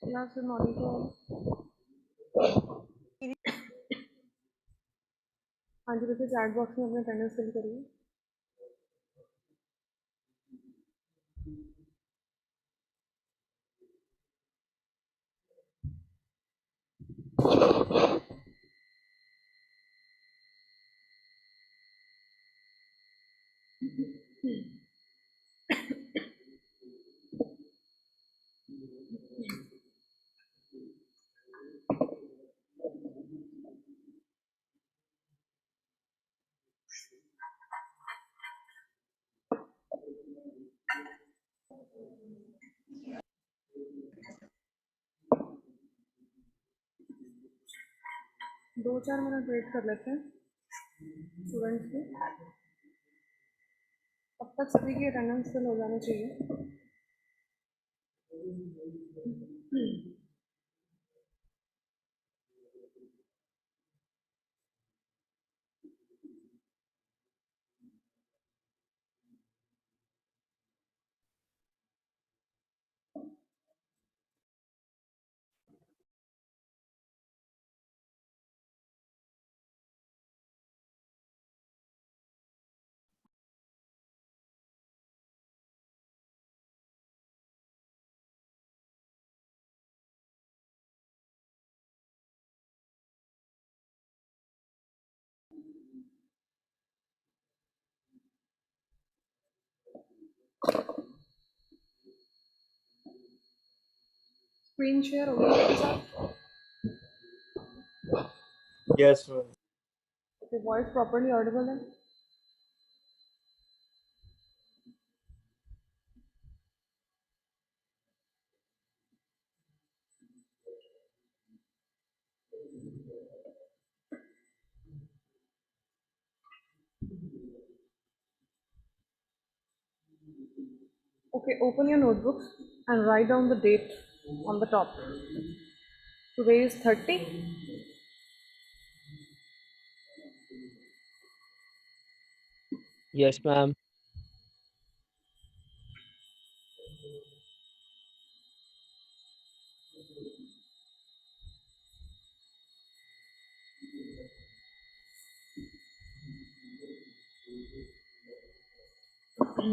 या फिर मॉर्निंग को। हाँ जी, वैसे चैट बॉक्स में अपना अटेंडेंस फिल करिए। दो चार मिनट वेट कर लेते हैं स्टूडेंट्स के। अब तक सभी की अटेंडेंस फिल हो जानी चाहिए। स्क्रीन शेयर हो गया आपके साथ? Yes, ma'am. Okay, voice properly Audible है? Okay, open your notebooks and write down the date on the top. Today is 30. Yes, ma'am.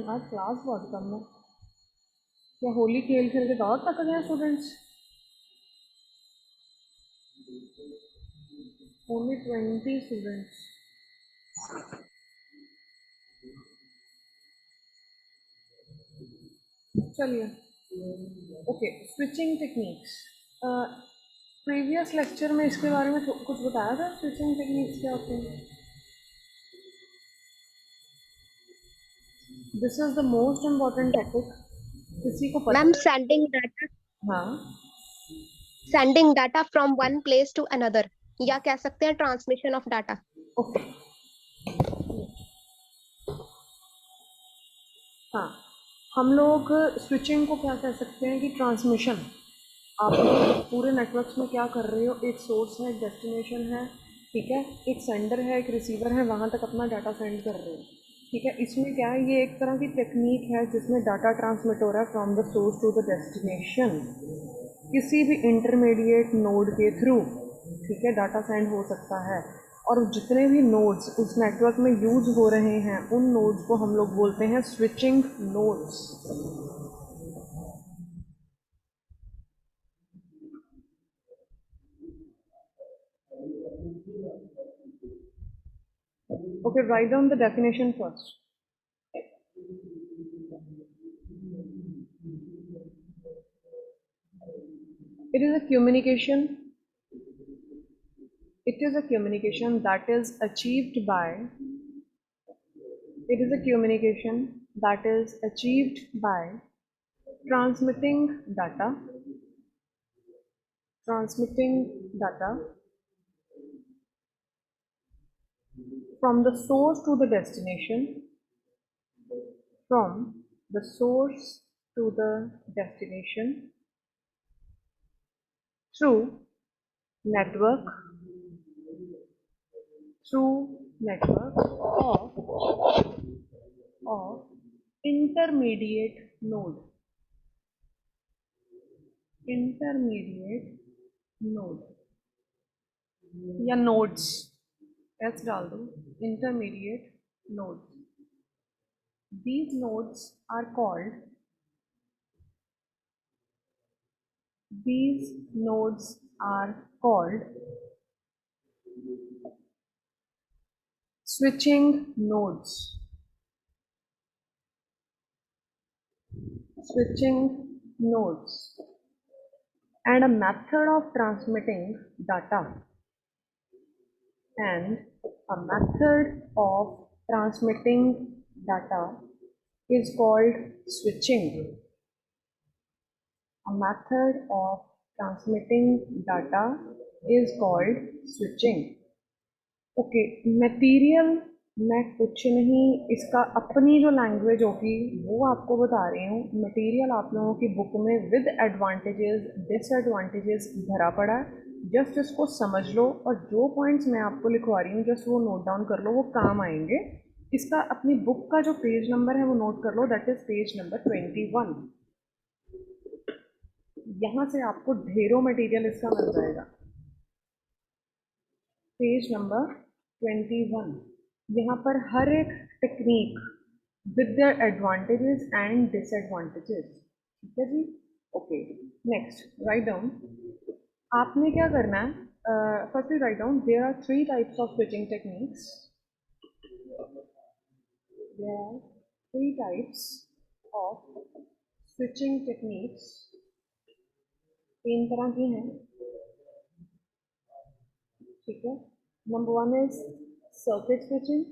आज क्लास बहुत कम है। क्या होली खेल खेल के बहुत थक गए स्टूडेंट्स? Only 20 students. चलिए, okay, switching techniques. Previous lecture में इसके बारे में कुछ बताया था, स्विचिंग टेक्निक्स क्या होती हैं? This is the most important topic. किसी को पता मैम है? हाँ, sending data from one place to another, या कह सकते हैं ट्रांसमिशन ऑफ डाटा। ओके। हाँ, हम लोग स्विचिंग को क्या कह सकते हैं कि ट्रांसमिशन। आप लोग पूरे नेटवर्क्स में क्या कर रहे हो, एक सोर्स है, एक डेस्टिनेशन है, ठीक है, एक सेंडर है, एक रिसीवर है, वहाँ तक अपना डाटा सेंड कर रहे हो, ठीक है। इसमें क्या है, ये एक तरह की टेक्निक है जिसमें डाटा ट्रांसमिट हो रहा है from the source to the destination, किसी भी इंटरमीडिएट नोड के थ्रू, ठीक है, डाटा सेंड हो सकता है। और जितने भी नोड्स उस नेटवर्क में यूज हो रहे हैं, उन नोड्स को हम लोग बोलते हैं switching nodes. Okay, write down the definition first. It is a communication. It is a communication that is achieved by. It is a communication that is achieved by transmitting data. Transmitting data from the source to the destination. From the source to the destination through network. Through network of intermediate node. Intermediate node या nodes, S डाल दो, intermediate nodes. These nodes are called, these nodes are called switching nodes. Switching nodes. And a method of transmitting data, and a method of transmitting data is called switching. A method of transmitting data is called switching. Okay, material मैं कुछ नहीं, इसका अपनी जो language होगी वो आपको बता रही हूँ. मटेरियल आप लोगों की बुक में विद एडवांटेजेस डिसएडवांटेजेस भरा पड़ा है. जस्ट इसको समझ लो और जो पॉइंट्स मैं आपको लिखवा रही हूँ जस्ट वो नोट डाउन कर लो, वो काम आएंगे. इसका अपनी बुक का जो पेज नंबर है वो नोट कर लो, दैट इज पेज नंबर 21. यहाँ से आपको ढेरों मटेरियल इसका मिल जाएगा. पेज नंबर 21. यहाँ पर हर एक technique with their advantages and disadvantages. ठीक है जी. Okay, next write down. आपने क्या करना है, firstly write down there are 3 types of switching techniques. There are 3 types of switching techniques. 3 तरह की हैं. ठीक है. Number 1 is circuit switching.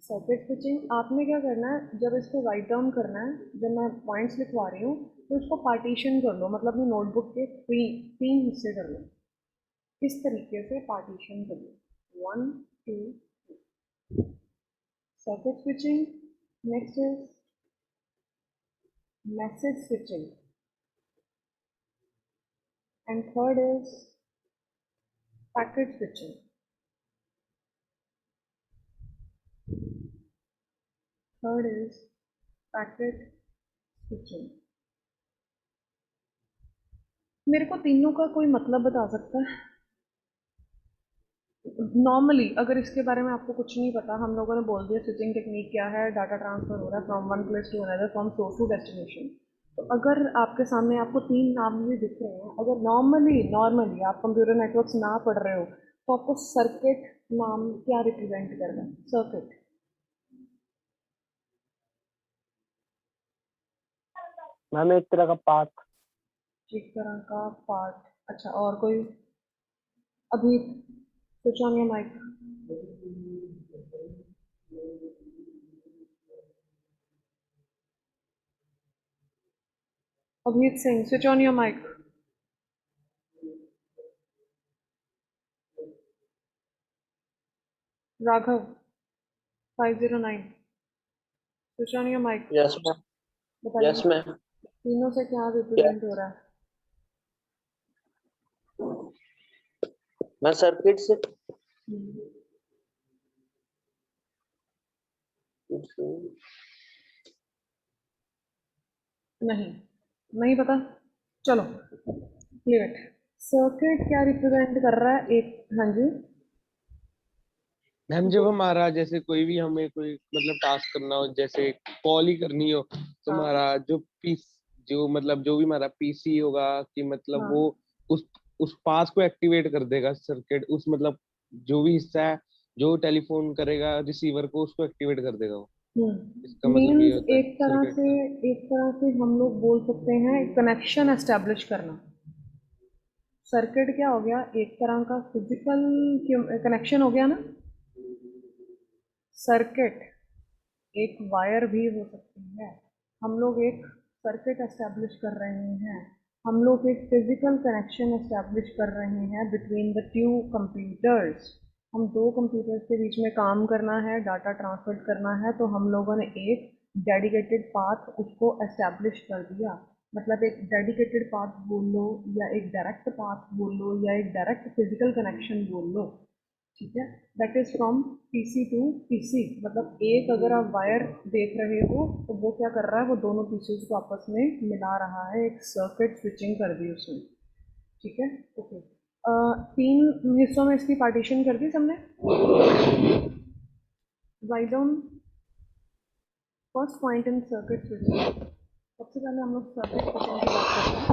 Circuit switching आपने क्या करना है, जब इसको राइट डाउन करना है, जब मैं पॉइंट्स लिखवा रही हूँ तो इसको पार्टीशन कर लो, मतलब अपनी नोटबुक के तीन हिस्से कर लो. इस तरीके से पार्टीशन कर लो, 1 2 3. Circuit switching. Next is message switching. And third is packet switching. Third is packet switching. मेरे को तीनों का कोई मतलब बता सकता है? नॉर्मली अगर इसके बारे में आपको कुछ नहीं पता, हम लोगों ने बोल दिया स्विचिंग टेक्निक क्या है, डाटा ट्रांसफर हो रहा है from one place to another, from source to destination. तो अगर आपके सामने आपको 3 नाम भी दिख रहे हैं, अगर नॉर्मली आप कंप्यूटर नेटवर्क्स ना पढ़ रहे हो तो आपको सर्किट नाम क्या रिप्रेजेंट कर रहा है? सर्किट. मैम एक तरह का पाथ. एक तरह का पार्ट. अच्छा, और कोई? अभी switch on your mic. Abhijeet Singh, switch on your mic. Raghav 509, switch on your mic. Yes ma'am. बताइए यस मैम. तीनों से क्या रिप्रेजेंट हो रहा है? मैं सर्किट से नहीं पता. चलो लीव इट. सर्किट क्या रिप्रेजेंट कर रहा है? एक, हाँ जी मैम जब हमारा जैसे कोई भी हमें कोई मतलब टास्क करना हो, जैसे कॉल ही करनी हो, तो हाँ. हमारा जो मतलब जो भी हमारा पीसी होगा कि मतलब हाँ. वो उस पास को एक्टिवेट कर देगा सर्किट, उस मतलब जो भी हिस्सा है जो टेलीफोन करेगा रिसीवर को उसको एक्टिवेट कर देगा वो. इसका मतलब ये मीन्स होता है सर्किट का. एक तरह से हम लोग बोल सकते हैं कनेक्शन एस्टेब्लिश करना. सर्किट क्या हो गया? एक तरह का फिजिकल कनेक्शन हो गया ना. सर्किट एक वायर भी हो सकती है. हम लोग एक सर्किट एस्टेब्लिश कर रहे हैं, हम लोग एक फिजिकल कनेक्शन एस्टेब्लिश कर रहे हैं बिटवीन द टू कंप्यूटर्स. हम 2 कंप्यूटर्स के बीच में काम करना है, डाटा ट्रांसफर करना है, तो हम लोगों ने एक डेडिकेटेड पाथ उसको एस्टेब्लिश कर दिया. मतलब एक डेडिकेटेड पाथ बोल लो, या एक डायरेक्ट पाथ बोल लो, या एक डायरेक्ट फिजिकल कनेक्शन बोल लो. ठीक है, that is from PC to PC, मतलब एक अगर आप वायर देख रहे हो तो वो क्या कर रहा है, वो दोनों पीसीज को आपस में मिला रहा है, एक सर्किट स्विचिंग कर दी उसने। ठीक है, ओके। तीन हिस्सों में इसकी पार्टीशन कर दी सबने। Write down first point in circuit switching. सबसे पहले हम लोग सर्किट स्विचिंग की बात करते हैं।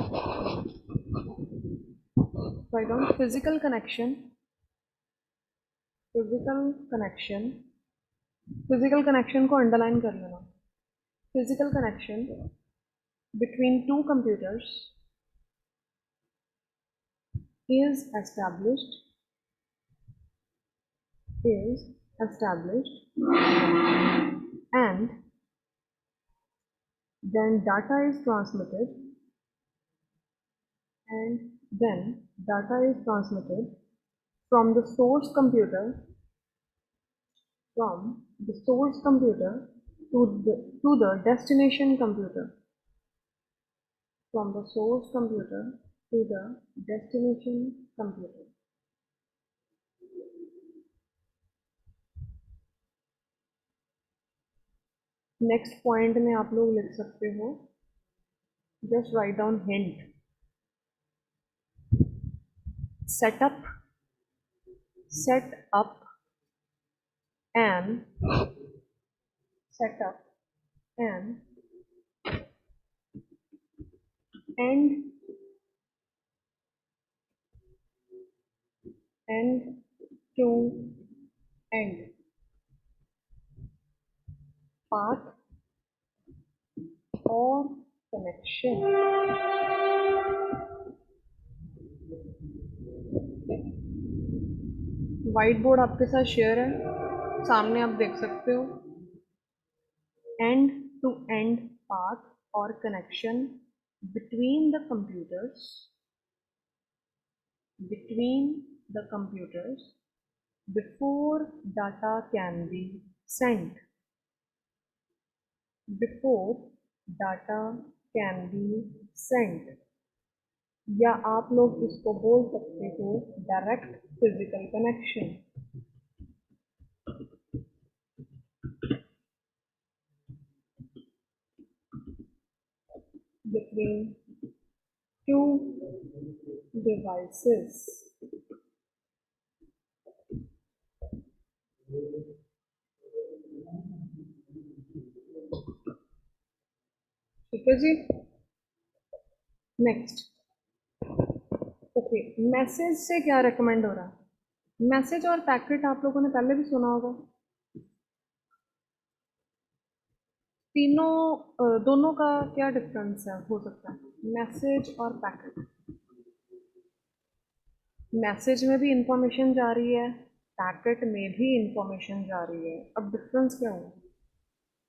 Write down physical connection, physical connection, physical connection को अंडरलाइन कर लेना। Physical connection between two computers is established, is established, and then data is transmitted, and then data is transmitted from the source computer, from the source computer to the destination computer, from the source computer to the destination computer. Next point में आप लोग लिख सकते हो, just write down hint, setup, set up and set up and end to end path or connection। White board आपके साथ share है, सामने आप देख सकते हो। एंड टू एंड पाथ और connection between the computers, between the computers before data can be sent, before data can be sent, या आप लोग इसको बोल सकते हो direct physical connection. between two devices, ठीक है जी। नेक्स्ट, ओके, मैसेज से क्या रिकमेंड हो रहा है? मैसेज और पैकेट आप लोगों ने पहले भी सुना होगा। तीनों दोनों का क्या डिफरेंस है, हो सकता है मैसेज और पैकेट। मैसेज में भी इंफॉर्मेशन जा रही है, पैकेट में भी इंफॉर्मेशन जा रही है, अब डिफरेंस क्या हुआ?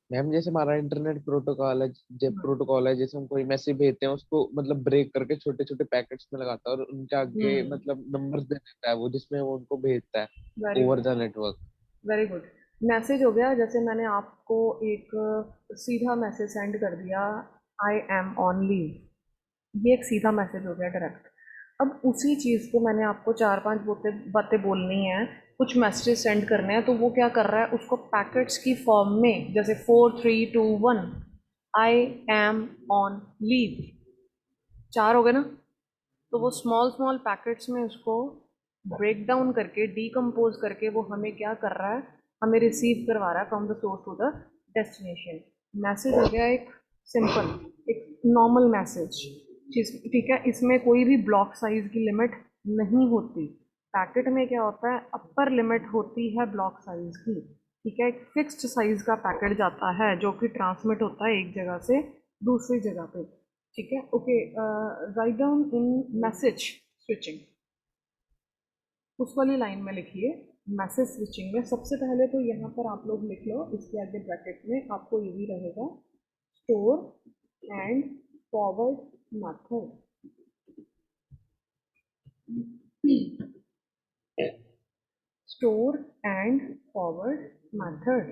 मैम जैसे हमारा इंटरनेट प्रोटोकॉल है, जब प्रोटोकॉल है, जैसे हम कोई मैसेज भेजते हैं उसको मतलब ब्रेक करके छोटे छोटे पैकेट्स में लगाता है और उनके आगे मतलब नंबर्स दे देता है वो, जिसमें वो उनको भेजता है very over good, the network. Very good. Message हो गया, जैसे मैंने आपको एक सीधा मैसेज सेंड कर दिया, आई एम ऑन लीव, ये एक सीधा मैसेज हो गया डायरेक्ट। अब उसी चीज़ को मैंने आपको चार पांच बातें बोलनी है, कुछ मैसेज सेंड करने हैं, तो वो क्या कर रहा है, उसको पैकेट्स की फॉर्म में, जैसे 4 3 2 1, आई एम ऑन लीव, चार हो गए ना, तो वो स्मॉल स्मॉल पैकेट्स में उसको ब्रेक डाउन करके डीकम्पोज करके वो हमें क्या कर रहा है, हमें रिसीव करवा रहा है from the source to the destination. Message हो गया एक सिंपल, एक नॉर्मल मैसेज, ठीक है, इसमें कोई भी ब्लॉक साइज की लिमिट नहीं होती। पैकेट में क्या होता है, अपर लिमिट होती है ब्लॉक साइज की, ठीक है, एक फिक्स्ड साइज का पैकेट जाता है जो कि ट्रांसमिट होता है एक जगह से दूसरी जगह पे। ठीक है, okay, write down in message switching, उस वाली लाइन में लिखिए। मैसेज स्विचिंग में सबसे पहले तो यहाँ पर आप लोग लिख लो, इसके आगे ब्रैकेट में आपको यही रहेगा, store and forward method. Store and forward method,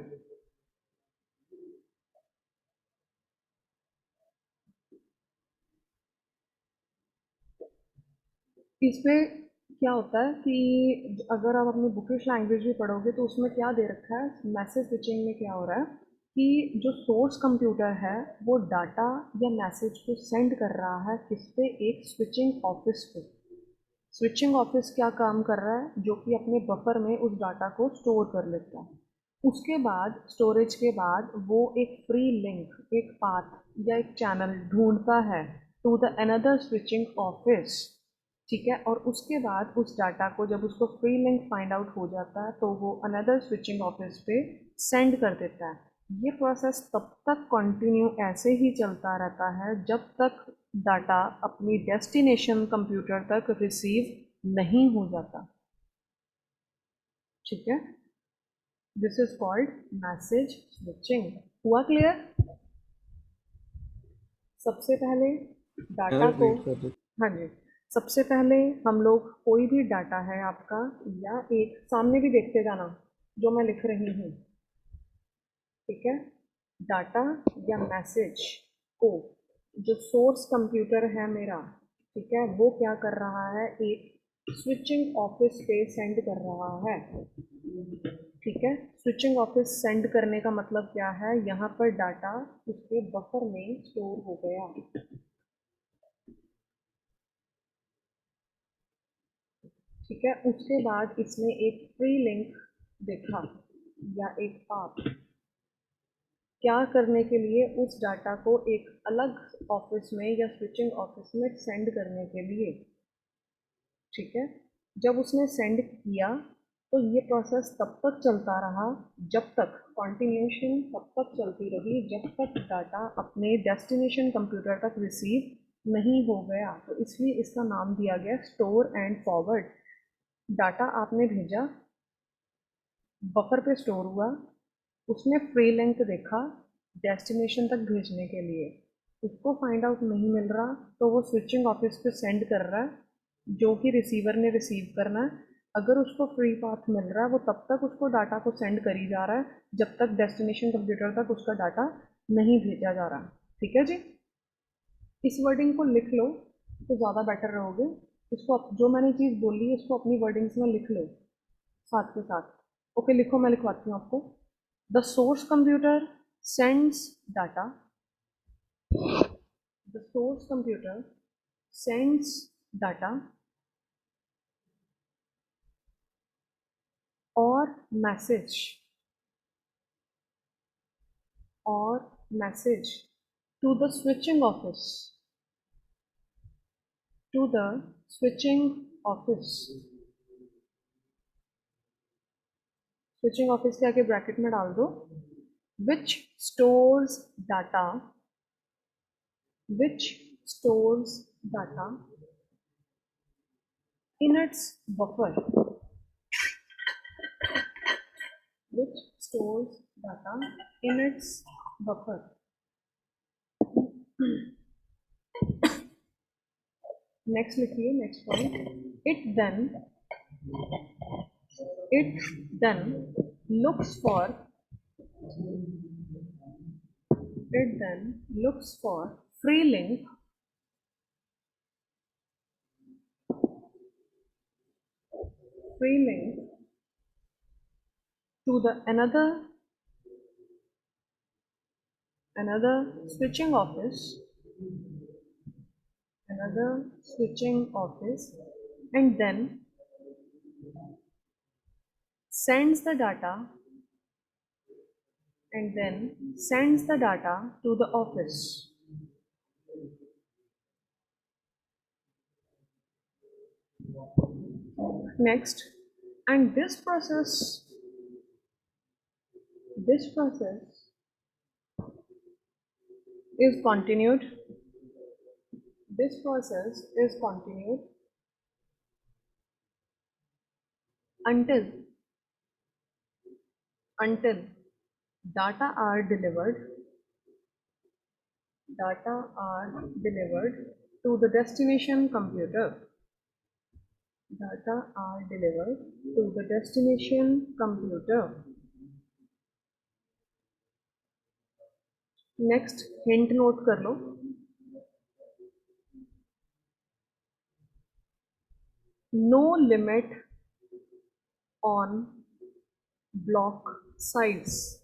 इस पे क्या होता है कि अगर आप अपनी बुकिश लैंग्वेज भी पढ़ोगे तो उसमें क्या दे रखा है, मैसेज स्विचिंग में क्या हो रहा है कि जो सोर्स कंप्यूटर है वो डाटा या मैसेज को सेंड कर रहा है किस पे, एक स्विचिंग ऑफिस पे। स्विचिंग ऑफिस क्या काम कर रहा है, जो कि अपने बफर में उस डाटा को स्टोर कर लेता है। उसके बाद स्टोरेज के बाद वो एक फ्री लिंक, एक पाथ या एक चैनल ढूंढता है to the another switching office, ठीक है। और उसके बाद उस डाटा को जब उसको फ्री लिंक फाइंड आउट हो जाता है तो वो अनदर स्विचिंग ऑफिस पे सेंड कर देता है। ये प्रोसेस तब तक कंटिन्यू ऐसे ही चलता रहता है जब तक डाटा अपनी डेस्टिनेशन कंप्यूटर तक रिसीव नहीं हो जाता, ठीक है। This is called message switching. हुआ क्लियर? सबसे पहले डाटा को, रिपीट कर दो। हाँ जी, सबसे पहले हम लोग कोई भी डाटा है आपका, या एक सामने भी देखते जाना जो मैं लिख रही हूँ, ठीक है। डाटा या मैसेज को जो सोर्स कंप्यूटर है मेरा, ठीक है, वो क्या कर रहा है, एक स्विचिंग ऑफिस पे सेंड कर रहा है, ठीक है। स्विचिंग ऑफिस सेंड करने का मतलब क्या है, यहाँ पर डाटा उसके बफर में स्टोर हो गया, ठीक है। उसके बाद इसने एक फ्री लिंक देखा या एक पाथ, क्या करने के लिए, उस डाटा को एक अलग ऑफिस में या स्विचिंग ऑफिस में सेंड करने के लिए, ठीक है। जब उसने सेंड किया तो ये प्रोसेस तब तक चलता रहा जब तक, कॉन्टिन्यूशन तब तक चलती रही जब तक डाटा अपने डेस्टिनेशन कंप्यूटर तक रिसीव नहीं हो गया। तो इसलिए इसका नाम दिया गया स्टोर एंड फॉरवर्ड। डाटा आपने भेजा, बफर पे स्टोर हुआ, उसने फ्री लिंक देखा डेस्टिनेशन तक भेजने के लिए, उसको फाइंड आउट नहीं मिल रहा तो वो स्विचिंग ऑफिस पे सेंड कर रहा है जो कि रिसीवर ने रिसीव करना है। अगर उसको फ्री पाथ मिल रहा है वो तब तक उसको डाटा को सेंड करी जा रहा है जब तक डेस्टिनेशन कंप्यूटर तक उसका डाटा नहीं भेजा जा रहा, ठीक है जी। इस वर्डिंग को लिख लो तो ज़्यादा बेटर रहोगे। इसको जो मैंने चीज़ बोली है इसको अपनी वर्डिंग्स में लिख लो साथ के साथ। ओके लिखो, मैं लिखवाती हूँ आपको। The source computer sends data, the source computer sends data और message to the switching office, to the switching office. Switching office के आगे ब्रैकेट में डाल दो, which stores data, which stores data in its buffer, which stores data in its buffer। Next लिखिए, next point, it then looks for, it then looks for free link, free link to the another switching office, another switching office, and then sends the data, and then sends the data to the office. Next, and this process is continued, this process is continued until, until data are delivered, data are delivered to the destination computer, data are delivered to the destination computer। Next hint note कर लो, no limit on block size.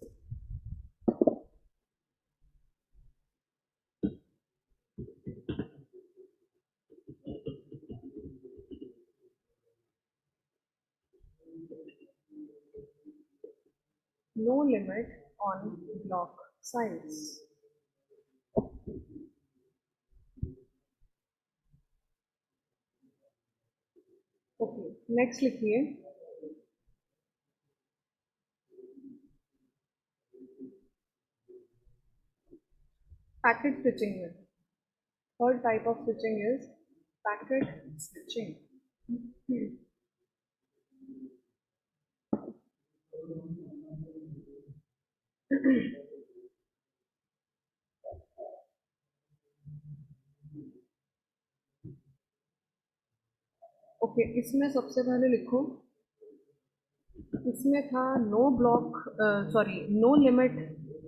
No limit on block size. Okay, next लिखिए packet switching में third type of switching is packet switching. Okay, इसमें सबसे पहले लिखो, इसमें था no block, sorry, no limit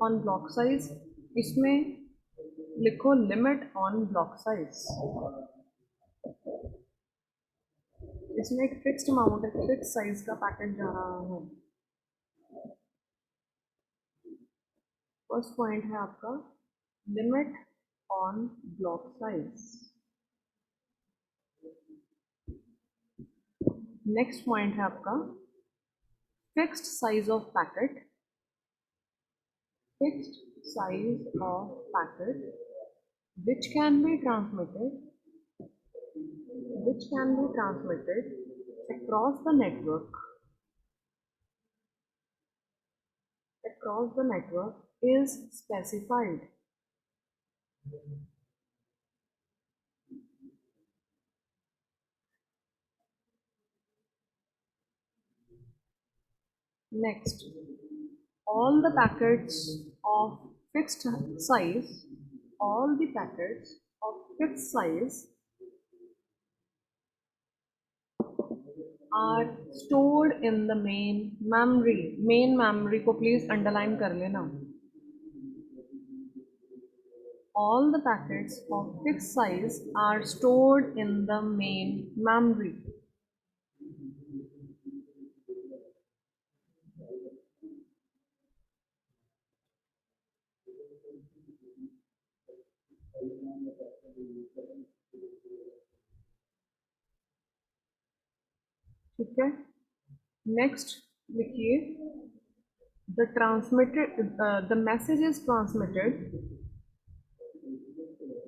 on block size. इसमें लिखो लिमिट ऑन ब्लॉक साइज. इसमें एक फिक्स्ड अमाउंट है, फिक्स साइज का पैकेट जा रहा है. फर्स्ट पॉइंट है आपका limit on block size. Next point है आपका fixed size of packet. Fixed size of packet which can be transmitted across the network is specified. Next, all the packets of fixed size are stored in the main memory. main memory को please underline कर लेना. All the packets of fixed size are stored in the main memory. ठीक है, next लिखिए the message is transmitted.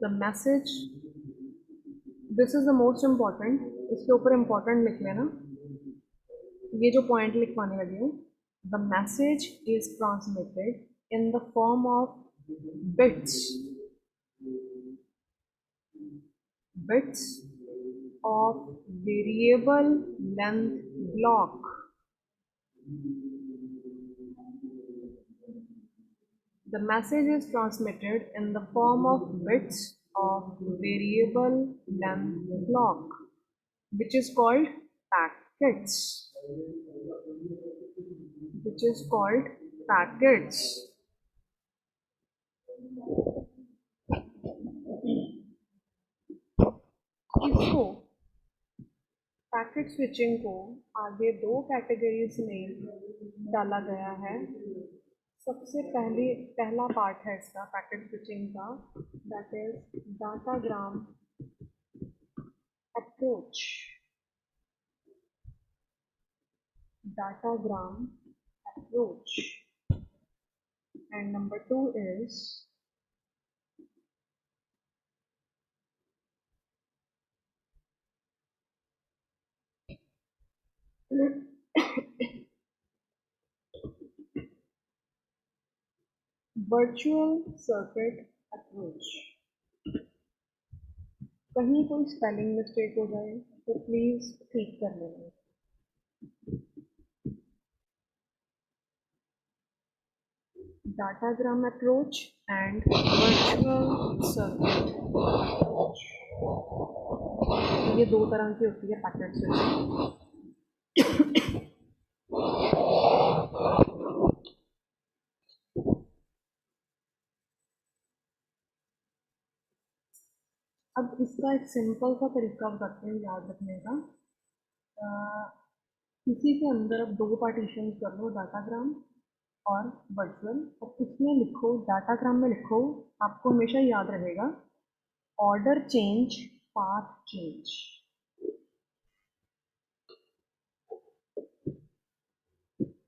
The message, this is the most important. इसके ऊपर important लिख लेना. ये जो पॉइंट लिखवाने लगे हूँ, the message is transmitted in the form of bits of variable length block. The message is transmitted in the form of bits of variable length block, which is called packets. इसको packet switching को आगे दो categories में डाला गया है. सबसे पहला पार्ट है इसका पैकेट स्विचिंग का, that is datagram approach. And number 2 is virtual circuit approach. कहीं कोई स्पेलिंग मिस्टेक हो जाए तो प्लीज ठीक कर लेना. Datagram approach and virtual circuit approach, ये दो तरह की होती है पैकेट स्विचिंग. अब इसका एक सिंपल सा तरीका बताते हैं याद रखने का. किसी के अंदर अब 2 पार्टीशन कर लो, डाटाग्राम और वर्चुअल, और उसमें लिखो, डाटाग्राम में लिखो, आपको हमेशा याद रहेगा, ऑर्डर चेंज, पाथ चेंज।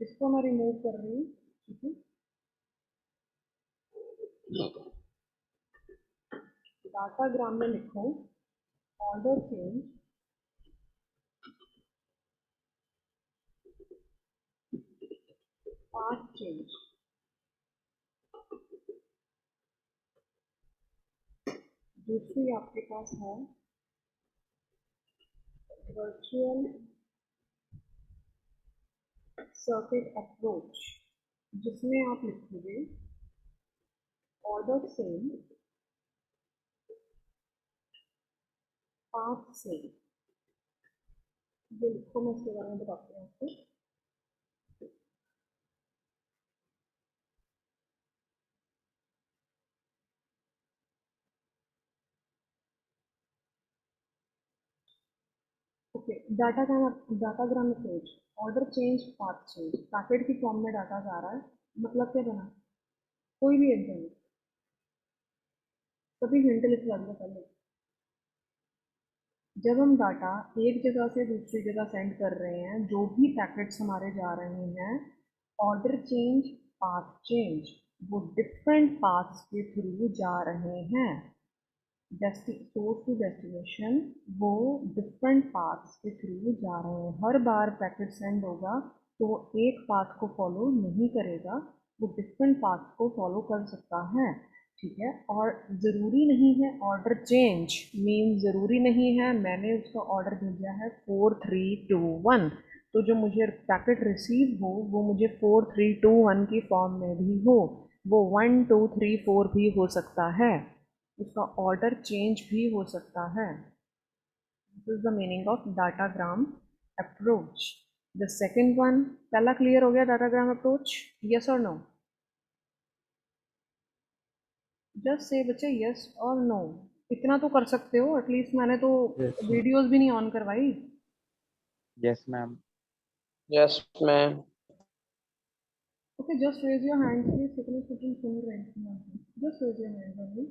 इसको मैं रिमूव कर रही हूँ, ठीक है। डाटाग्राम में लिखो, ऑर्डर चेंज, पाथ चेंज। दूसरी आपके पास है वर्चुअल सर्किट अप्रोच, जिसमें आप लिखोगे ऑर्डर सेम, पाथ सेम। ये लिखो, मैं इसके बारे में बताती हूँ आपको। Okay, datagram approach, order change, path change, packet की फॉर्म में डाटा जा रहा है, मतलब क्या बना, कोई भी एग्जाम, सभी हिंट लिख लगा पहले। जब हम डाटा एक जगह से दूसरी जगह सेंड कर रहे हैं, जो भी पैकेट्स हमारे जा रहे हैं, ऑर्डर चेंज, पाथ चेंज, वो डिफरेंट पाथ्स के थ्रू जा रहे हैं। सोर्स टू डेस्टिनेशन वो डिफरेंट पाथ्स के थ्रू जा रहे हैं। हर बार पैकेट सेंड होगा तो वो एक पाथ को फॉलो नहीं करेगा, वो डिफरेंट पाथ्स को फॉलो कर सकता है, ठीक है। और ज़रूरी नहीं है ऑर्डर चेंज मीन, ज़रूरी नहीं है मैंने उसका ऑर्डर भेजा है 4321, तो जो मुझे पैकेट रिसीव हो वो मुझे 4321 की फॉर्म में भी हो, वो 1234 भी हो सकता है, उसका ऑर्डर चेंज भी हो सकता है। This is the meaning of datagram approach. The second one, पहला क्लियर हो गया डाटाग्राम अप्रोच, यस और नो? जस्ट से बच्चे यस और नो, इतना तो कर सकते हो एटलीस्ट, मैंने तो वीडियोस भी नहीं ऑन करवाई। Yes ma'am. Yes ma'am. Okay, just raise your hand please, कितने स्टूडेंट सुन रहे हैं? Just raise your hand only.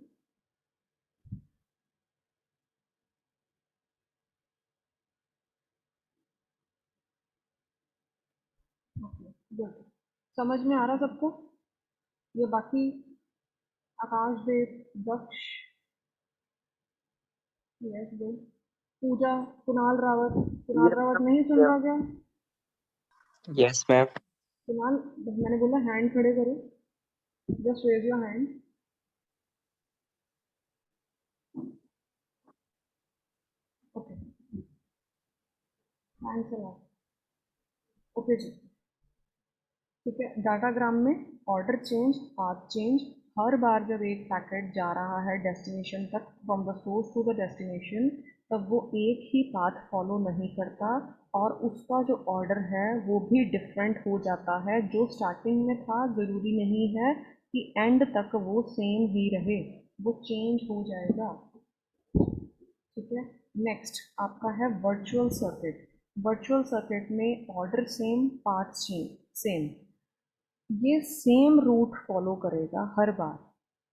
Okay, good, समझ में आ रहा सबको? ये बाकी आकाशदेव, दक्ष, यस गुड, पूजा, कुणाल रावत नहीं सुन रहा क्या? Yes ma'am. कुणाल, मैंने बोला हैंड खड़े करो, just raise your hand. Okay, thanks a lot. Okay जी, ठीक है। डाटाग्राम में ऑर्डर चेंज, पाथ चेंज, हर बार जब एक पैकेट जा रहा है डेस्टिनेशन तक, from the source to the destination, तब वो एक ही पाथ फॉलो नहीं करता, और उसका जो ऑर्डर है वो भी डिफरेंट हो जाता है। जो स्टार्टिंग में था ज़रूरी नहीं है कि एंड तक वो सेम ही रहे, वो चेंज हो जाएगा, ठीक है। नेक्स्ट आपका है वर्चुअल सर्किट। वर्चुअल सर्किट में ऑर्डर सेम, पाथ सेम, ये सेम रूट फॉलो करेगा हर बार,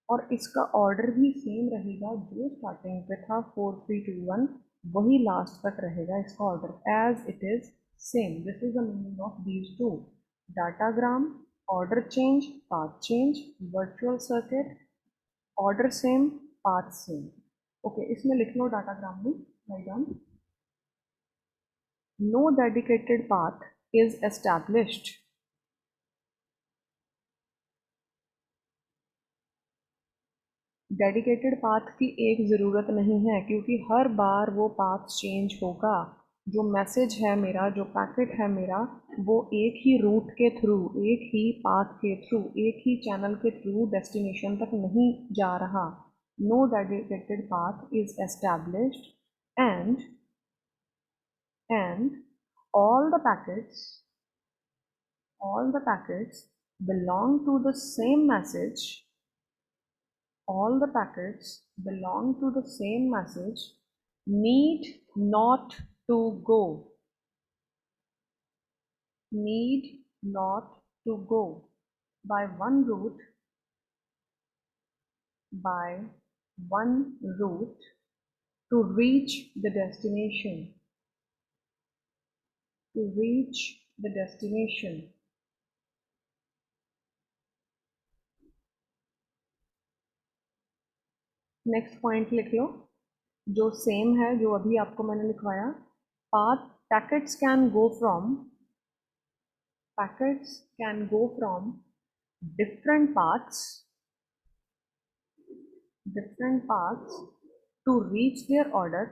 और इसका ऑर्डर भी सेम रहेगा, जो स्टार्टिंग पे था 4321 वही लास्ट तक रहेगा इसका order, as it is same. This is the meaning of these two, datagram, order change, path change, virtual circuit, order same, path same. Okay, इसमें लिख लो डाटाग्राम में, write down, no dedicated path is established. Dedicated path की एक ज़रूरत नहीं है, क्योंकि हर बार वो पाथ चेंज होगा। जो मैसेज है मेरा, जो पैकेट है मेरा, वो एक ही रूट के थ्रू, एक ही पाथ के थ्रू, एक ही चैनल के थ्रू डेस्टिनेशन तक नहीं जा रहा। No dedicated path is established, and and all the packets all the packets belong to the same message, all the packets belong to the same message, need not to go. need not to go by one route to reach the destination. To reach the destination. Next point लिख लो जो same है जो अभी आपको मैंने लिखवाया. Packets can go from different paths to reach their order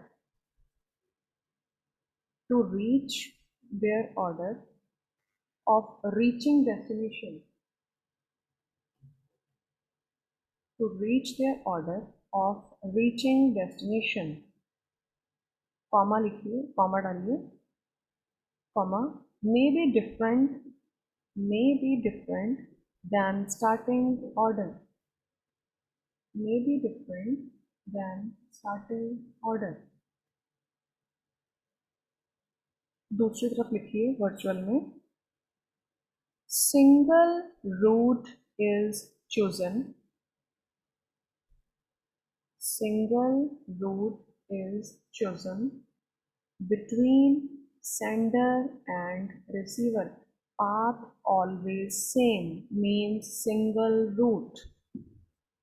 of reaching destination. To reach their order of reaching destination. Comma लिखिए, comma डालिए, comma may be different than starting order. May be different than starting order. दूसरी तरफ लिखिए virtual में, single route is chosen. Single route is chosen between sender and receiver. Path always same means single route.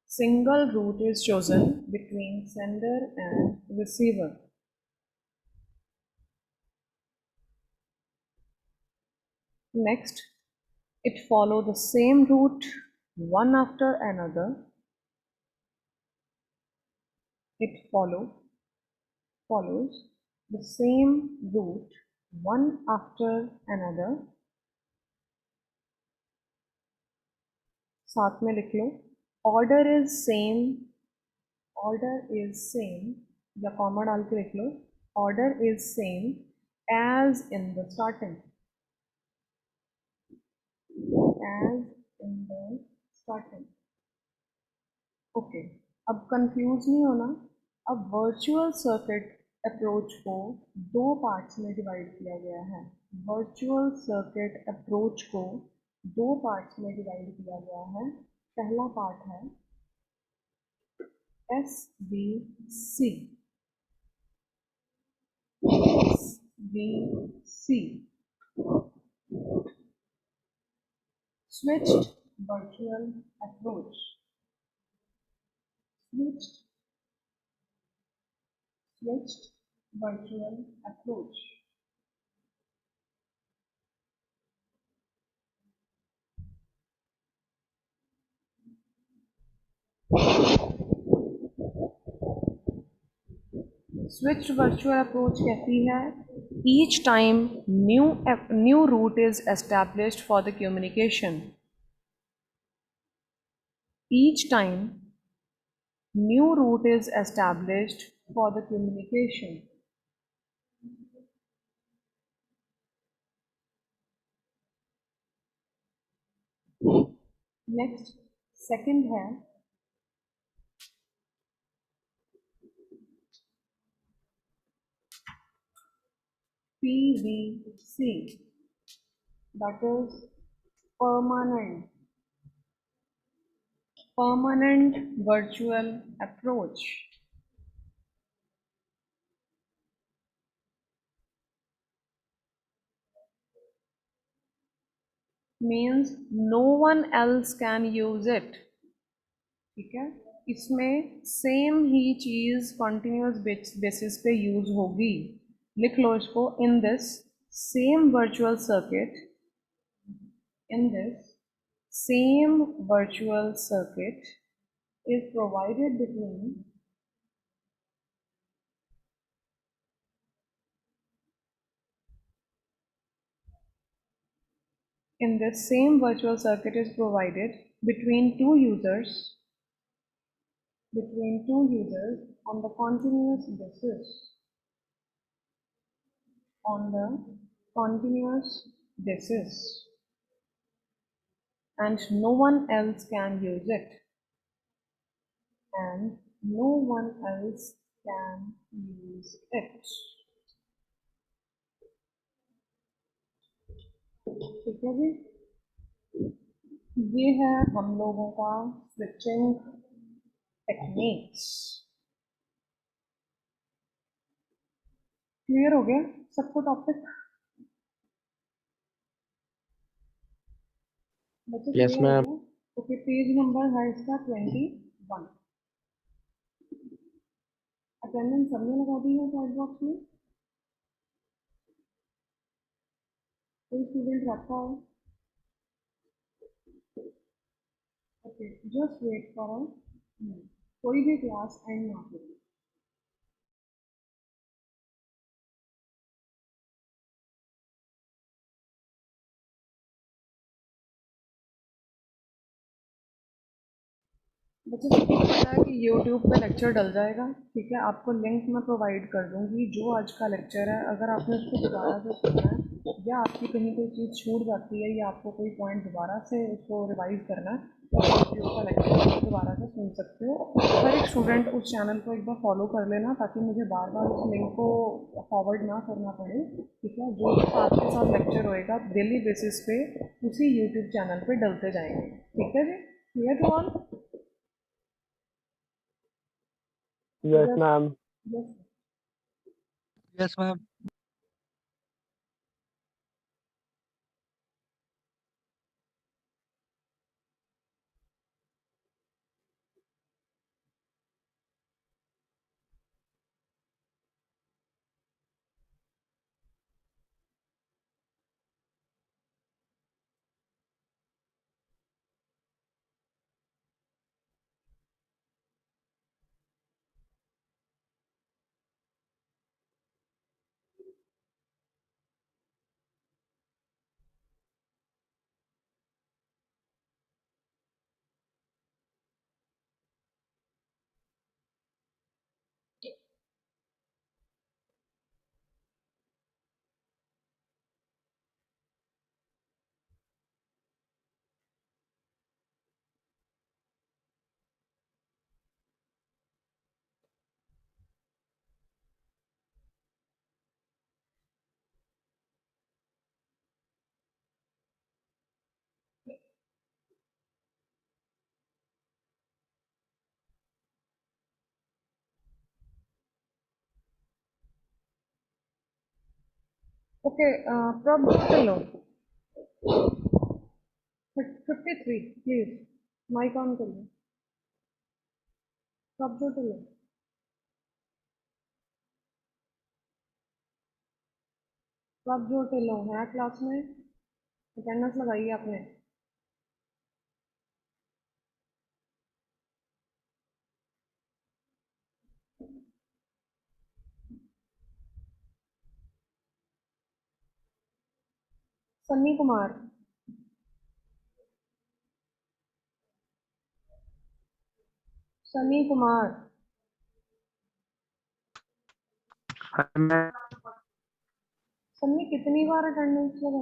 Single route is chosen between sender and receiver. Next, it follow the same route one after another. It follows the same route one after another. साथ में लिख लो order is same या comma डाल के लिख लो order is same as in the starting. Okay, अब confuse नहीं होना. अब वर्चुअल सर्किट अप्रोच को दो पार्ट्स में डिवाइड किया गया है. वर्चुअल सर्किट अप्रोच को दो पार्ट्स में डिवाइड किया गया है. पहला पार्ट है SVC. Switched virtual approach. Switched virtual approach. Switched virtual approach कहती है each time new route is established for the communication. Each time new route is established for the communication. Next, second है PVC, that is permanent virtual approach. Means no one else can use it. ठीक है, इसमें same ही चीज continuous basis पे use होगी. लिख लो इसको. In this same virtual circuit is provided between two users on the continuous basis, and no one else can use it. ठीक है जी, ये है हम लोगों का स्विचिंग टेक्निक्स। क्लियर हो गया सबको टॉपिक? बच्चे यस क्लियर हो मैम। गया? ओके, पेज नंबर है इसका 21। अटेंडेंस सबने लगा दी है चैट बॉक्स में? कोई स्टूडेंट रखा है? ओके, जस्ट वेट फॉर कोई भी क्लास एंड ना करें। बच्चे सबको पता है कि यूट्यूब पे लेक्चर डल जाएगा, ठीक है? आपको लिंक मैं प्रोवाइड कर दूंगी जो आज का लेक्चर है। अगर आपने उसको दोबारा से सुनना है या आपकी कहीं कोई चीज़ छूट जाती है या आपको कोई पॉइंट दोबारा से उसको रिवाइज करना है तो यूट्यूब का लेक्चर आप दोबारा से सुन सकते हो। हर एक स्टूडेंट उस चैनल को एक बार फॉलो कर लेना ताकि मुझे बार बार उस लिंक को फॉरवर्ड ना करना पड़े, ठीक है? जो आपके साथ लेक्चर होएगा डेली बेसिस पे उसी यूट्यूब चैनल पे डलते जाएंगे, ठीक है जी? Clear to all? Yes, Yes, ma'am. yes. Yes, ma'am. Okay, Prabhu, 53, please. Mic on करिए। Prabhu, Prabhu है क्लास में? अटेंडेंस लगाई है आपने? सन्नी कुमार, सन्नी कुमार, हाँ, ma'am. सन्नी कितनी बार अटेंडेंस लगाई?